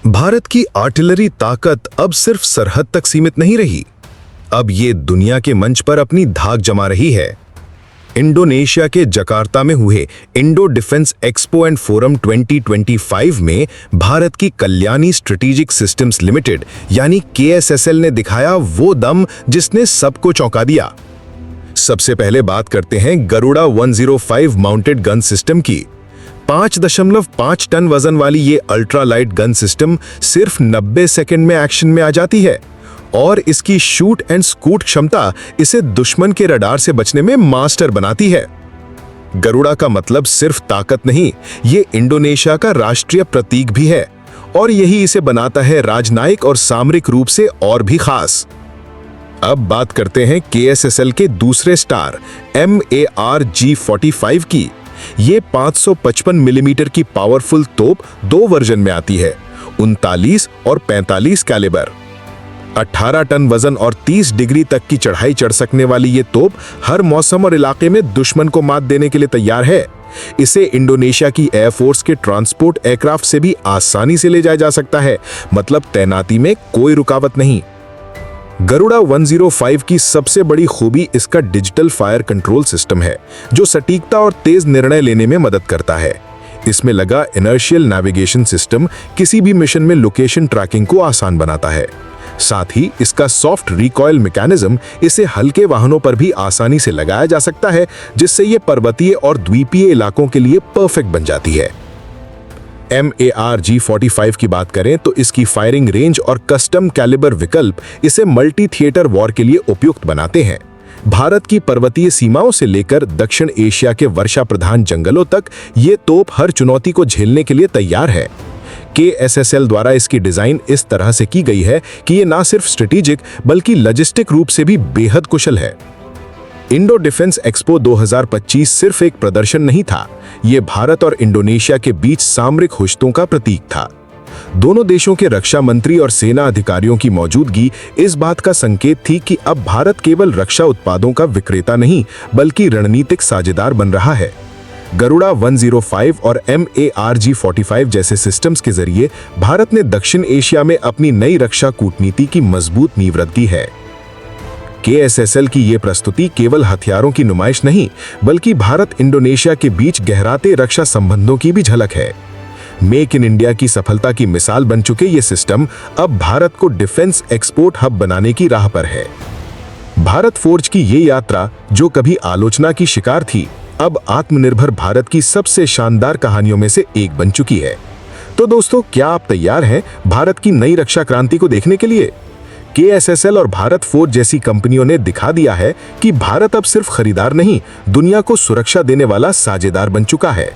भारत की आर्टिलरी ताकत अब सिर्फ सरहद तक सीमित नहीं रही, अब ये दुनिया के मंच पर अपनी धाक जमा रही है। इंडोनेशिया के जकार्ता में हुए Indo defence expo and forum 2025 में भारत की कल्याणी स्ट्रेटेजिक सिस्टम्स लिमिटेड यानी KSSL ने दिखाया वो दम जिसने सबको चौंका दिया। सबसे पहले बात करते हैं गरुड़ा 105 माउंटेड गन सिस्टम की। 5.5 टन वजन वाली ये अल्ट्रा लाइट गन सिस्टम सिर्फ 90 सेकंड में एक्शन में आ जाती है और इसकी शूट एंड स्कूट क्षमता इसे दुश्मन के रडार से बचने में मास्टर बनाती है। गरुड़ा का मतलब सिर्फ ताकत नहीं, ये इंडोनेशिया का राष्ट्रीय प्रतीक भी है और यही इसे बनाता है राजनयिक और सामरिक रूप से और भी खास। अब बात करते हैं KSSL के दूसरे स्टार MARG-45 की। ये 555 मिलीमीटर की पावरफुल तोप दो वर्जन में आती है, 39 और 45 कैलिबर। 18 टन वजन और 30 डिग्री तक की चढ़ाई चढ़ सकने वाली ये तोप हर मौसम और इलाके में दुश्मन को मात देने के लिए तैयार है। इसे इंडोनेशिया की एयरफोर्स के ट्रांसपोर्ट एयरक्राफ्ट से भी आसानी से ले जाया जा सकता है, मतलब तैनाती में कोई रुकावट नहीं। गरुड़ा 105 की सबसे बड़ी खूबी इसका डिजिटल फायर कंट्रोल सिस्टम है, जो सटीकता और तेज निर्णय लेने में मदद करता है। इसमें लगा इनर्शियल नेविगेशन सिस्टम किसी भी मिशन में लोकेशन ट्रैकिंग को आसान बनाता है। साथ ही इसका सॉफ्ट रिकॉइल मैकेनिज्म इसे हल्के वाहनों पर भी आसानी से लगाया जा सकता है, जिससे ये पर्वतीय और द्वीपीय इलाकों के लिए परफेक्ट बन जाती है। MARG-45 की बात करें तो इसकी फायरिंग रेंज और कस्टम कैलिबर विकल्प इसे मल्टी थिएटर वॉर के लिए उपयुक्त बनाते हैं। भारत की पर्वतीय सीमाओं से लेकर दक्षिण एशिया के वर्षा प्रधान जंगलों तक ये तोप हर चुनौती को झेलने के लिए तैयार है। KSSL द्वारा इसकी डिजाइन इस तरह से की गई है कि ये ना सिर्फ स्ट्रेटेजिक बल्कि लॉजिस्टिक रूप से भी बेहद कुशल है। इंडो डिफेंस एक्सपो 2025 सिर्फ एक प्रदर्शन नहीं था, ये भारत और इंडोनेशिया के बीच सामरिक हुश्तों का प्रतीक था। दोनों देशों के रक्षा मंत्री और सेना अधिकारियों की मौजूदगी इस बात का संकेत थी कि अब भारत केवल रक्षा उत्पादों का विक्रेता नहीं बल्कि रणनीतिक साझेदार बन रहा है। गरुड़ा 105 और MARG-45 जैसे सिस्टम्स के जरिए भारत ने दक्षिण एशिया में अपनी नई रक्षा कूटनीति की मजबूत नींव रख दी है। KSSL की ये प्रस्तुति केवल हथियारों की नुमाइश नहीं बल्कि भारत इंडोनेशिया के बीच गहराते रक्षा संबंधों की भी झलक है। मेक इन इंडिया की सफलता की मिसाल बन चुके ये सिस्टम अब भारत को डिफेंस एक्सपोर्ट हब बनाने की राह पर है। भारत फोर्ज की ये यात्रा जो कभी आलोचना की शिकार थी, अब आत्मनिर्भर भारत की सबसे शानदार कहानियों में से एक बन चुकी है। तो दोस्तों, क्या आप तैयार हैं भारत की नई रक्षा क्रांति को देखने के लिए? KSSL और भारत फोर्ज जैसी कंपनियों ने दिखा दिया है कि भारत अब सिर्फ खरीदार नहीं, दुनिया को सुरक्षा देने वाला साझेदार बन चुका है।